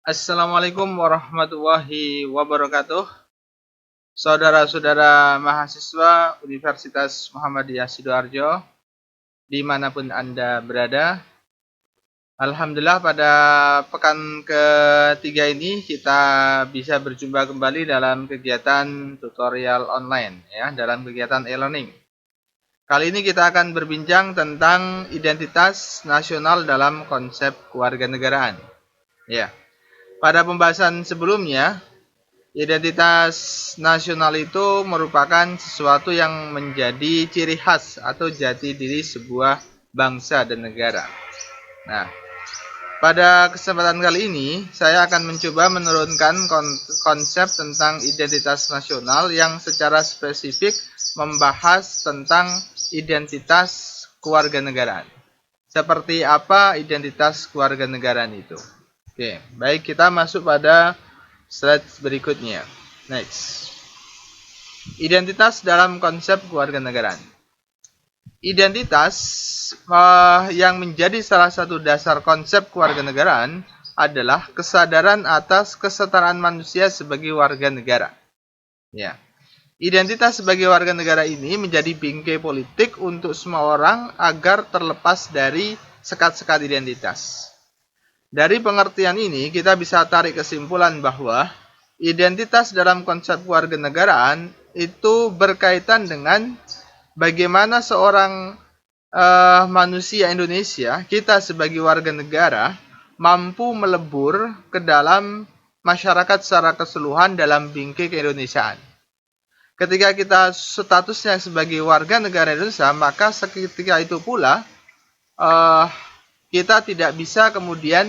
Assalamualaikum warahmatullahi wabarakatuh. Saudara-saudara mahasiswa Universitas Muhammadiyah Sidoarjo, dimanapun Anda berada. Alhamdulillah pada pekan ketiga ini kita bisa berjumpa kembali dalam kegiatan tutorial online, ya, dalam kegiatan e-learning. Kali ini kita akan berbincang tentang identitas nasional dalam konsep kewarganegaraan. Ya. Pada pembahasan sebelumnya, identitas nasional itu merupakan sesuatu yang menjadi ciri khas atau jati diri sebuah bangsa dan negara. Nah, pada kesempatan kali ini, saya akan mencoba menurunkan konsep tentang identitas nasional yang secara spesifik membahas tentang identitas kewarganegaraan. Seperti apa identitas kewarganegaraan itu? Oke, baik, kita masuk pada slide berikutnya. Next. Identitas dalam konsep kewarganegaraan. Identitas yang menjadi salah satu dasar konsep kewarganegaraan adalah kesadaran atas kesetaraan manusia sebagai warga negara. Ya. Identitas sebagai warga negara ini menjadi bingkai politik untuk semua orang agar terlepas dari sekat-sekat identitas. Dari pengertian ini, kita bisa tarik kesimpulan bahwa identitas dalam konsep kewarganegaraan itu berkaitan dengan bagaimana seorang manusia Indonesia, kita sebagai warga negara, mampu melebur ke dalam masyarakat secara keseluruhan dalam bingkai keindonesiaan. Ketika kita statusnya sebagai warga negara Indonesia, maka seketika itu pula kita tidak bisa kemudian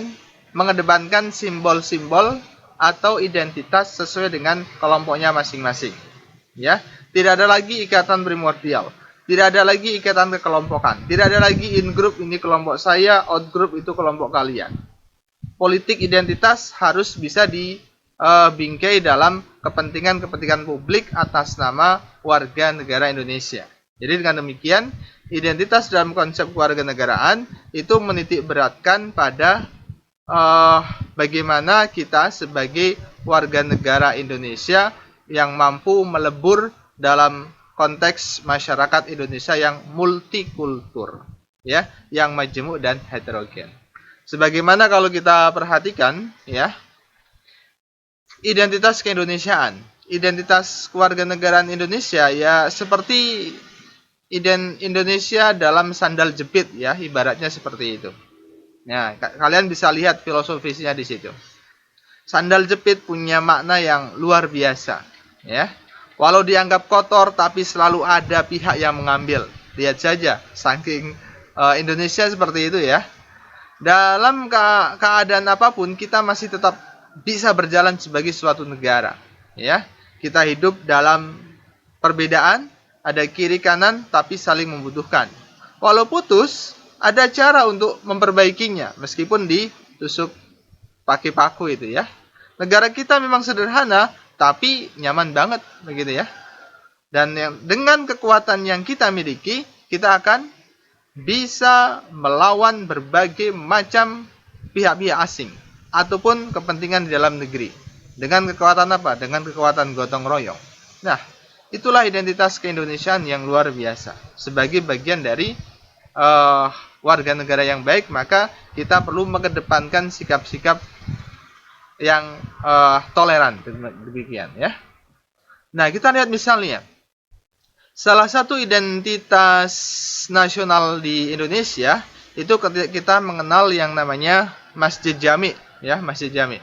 mengedepankan simbol-simbol atau identitas sesuai dengan kelompoknya masing-masing. Ya, tidak ada lagi ikatan primordial, tidak ada lagi ikatan kekelompokan, tidak ada lagi in group ini kelompok saya, out group itu kelompok kalian. Politik identitas harus bisa dibingkai dalam kepentingan-kepentingan publik atas nama warga negara Indonesia. Jadi dengan demikian, identitas dalam konsep kewarganegaraan itu menitik beratkan pada bagaimana kita sebagai warga negara Indonesia yang mampu melebur dalam konteks masyarakat Indonesia yang multikultur, ya, yang majemuk dan heterogen. Sebagaimana kalau kita perhatikan, ya, identitas keindonesiaan, identitas kewarganegaraan Indonesia ya seperti Indonesia dalam sandal jepit, ya, ibaratnya seperti itu. Nah, kalian bisa lihat filosofisnya di situ. Sandal jepit punya makna yang luar biasa, ya. Walau dianggap kotor, tapi selalu ada pihak yang mengambil. Lihat saja, saking Indonesia seperti itu, ya. Dalam keadaan apapun, kita masih tetap bisa berjalan sebagai suatu negara, ya. Kita hidup dalam perbedaan. Ada kiri kanan tapi saling membutuhkan. Walau putus, ada cara untuk memperbaikinya meskipun ditusuk pakai paku itu, ya. Negara kita memang sederhana tapi nyaman banget begitu, ya. Dan dengan kekuatan yang kita miliki, kita akan bisa melawan berbagai macam pihak-pihak asing ataupun kepentingan di dalam negeri. Dengan kekuatan apa? Dengan kekuatan gotong royong. Nah, itulah identitas keindonesiaan yang luar biasa. Sebagai bagian dari warga negara yang baik, maka kita perlu mengedepankan sikap-sikap yang toleran, demikian, ya. Nah, kita lihat misalnya, salah satu identitas nasional di Indonesia itu kita mengenal yang namanya Masjid Jami, ya, Masjid Jami.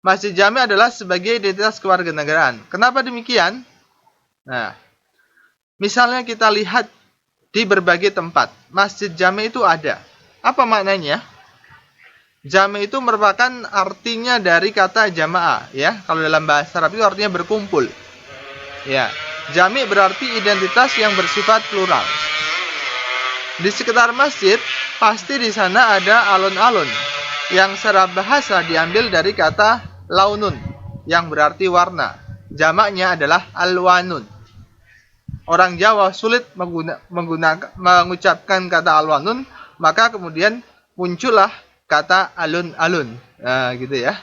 Masjid Jami adalah sebagai identitas kewarganegaraan. Kenapa demikian? Nah, misalnya kita lihat di berbagai tempat, Masjid Jami itu ada. Apa maknanya? Jami itu merupakan artinya dari kata jamaah, ya. Kalau dalam bahasa Arab itu artinya berkumpul. Ya, Jami berarti identitas yang bersifat plural. Di sekitar masjid, pasti di sana ada alun-alun yang secara bahasa diambil dari kata launun, yang berarti warna. Jamaknya adalah alwanun. Orang Jawa sulit mengucapkan kata alwanun, maka kemudian muncullah kata alun-alun. Nah, gitu, ya.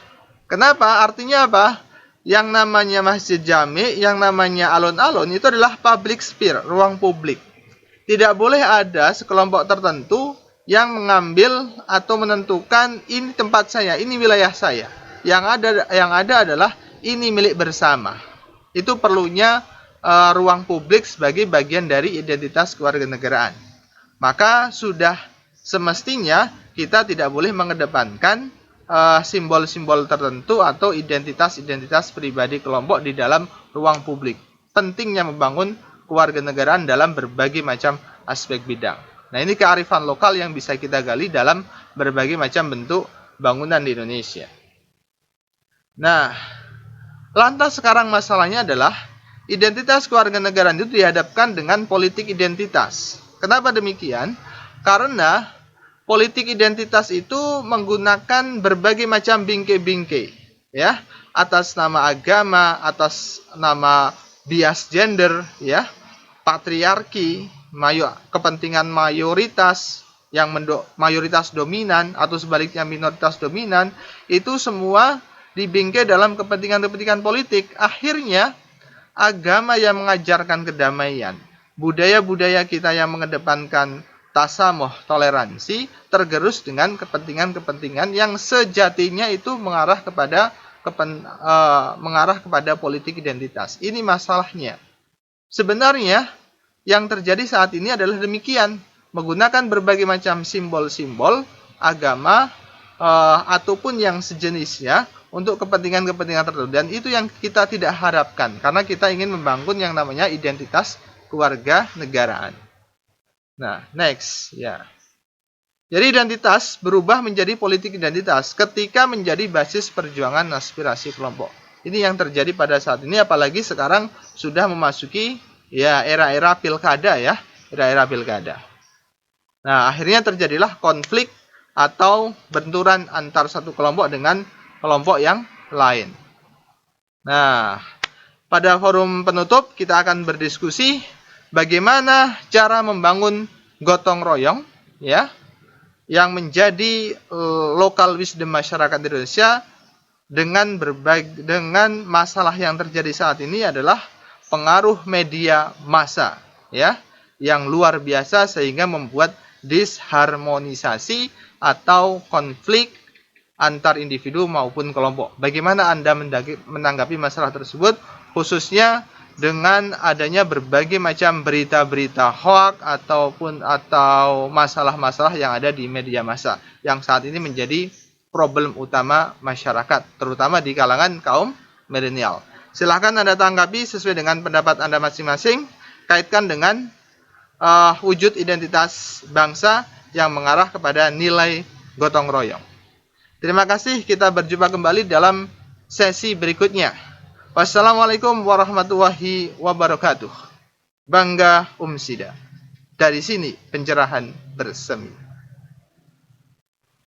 Kenapa? Artinya apa? Yang namanya masjid jami, yang namanya alun-alun itu adalah public sphere, ruang publik. Tidak boleh ada sekelompok tertentu yang mengambil atau menentukan ini tempat saya, ini wilayah saya. Yang ada adalah ini milik bersama. Itu perlunya ruang publik sebagai bagian dari identitas kewarganegaraan. Maka sudah semestinya kita tidak boleh mengedepankan simbol-simbol tertentu atau identitas-identitas pribadi kelompok di dalam ruang publik. Pentingnya membangun kewarganegaraan dalam berbagai macam aspek bidang. Nah, ini kearifan lokal yang bisa kita gali dalam berbagai macam bentuk bangunan di Indonesia. Nah, lantas sekarang masalahnya adalah identitas kewarganegaraan itu dihadapkan dengan politik identitas. Kenapa demikian? Karena politik identitas itu menggunakan berbagai macam bingkai-bingkai, ya, atas nama agama, atas nama bias gender, ya, patriarki, kepentingan mayoritas yang mayoritas dominan atau sebaliknya minoritas dominan, itu semua dibingkai dalam kepentingan-kepentingan politik. Akhirnya agama yang mengajarkan kedamaian, budaya-budaya kita yang mengedepankan tasamuh, toleransi, tergerus dengan kepentingan-kepentingan yang sejatinya itu mengarah kepada politik identitas. Ini masalahnya. Sebenarnya yang terjadi saat ini adalah demikian, menggunakan berbagai macam simbol-simbol agama ataupun yang sejenisnya untuk kepentingan-kepentingan tertentu, dan itu yang kita tidak harapkan karena kita ingin membangun yang namanya identitas kewarganegaraan. Nah, next, ya. Jadi identitas berubah menjadi politik identitas ketika menjadi basis perjuangan aspirasi kelompok. Ini yang terjadi pada saat ini, apalagi sekarang sudah memasuki ya era-era pilkada, ya, era-era pilkada. Nah, akhirnya terjadilah konflik atau benturan antar satu kelompok dengan kelompok yang lain. Nah, pada forum penutup kita akan berdiskusi bagaimana cara membangun gotong royong, ya, yang menjadi local wisdom masyarakat Indonesia dengan masalah yang terjadi saat ini adalah pengaruh media massa, ya, yang luar biasa sehingga membuat disharmonisasi atau konflik antar individu maupun kelompok. Bagaimana Anda menanggapi masalah tersebut, khususnya dengan adanya berbagai macam berita-berita hoax atau masalah-masalah yang ada di media massa yang saat ini menjadi problem utama masyarakat, terutama di kalangan kaum milenial. Silahkan Anda tanggapi sesuai dengan pendapat Anda masing-masing, kaitkan dengan wujud identitas bangsa yang mengarah kepada nilai gotong royong. Terima kasih, kita berjumpa kembali dalam sesi berikutnya. Wassalamualaikum warahmatullahi wabarakatuh. Bangga Umsida. Dari sini pencerahan bersemi.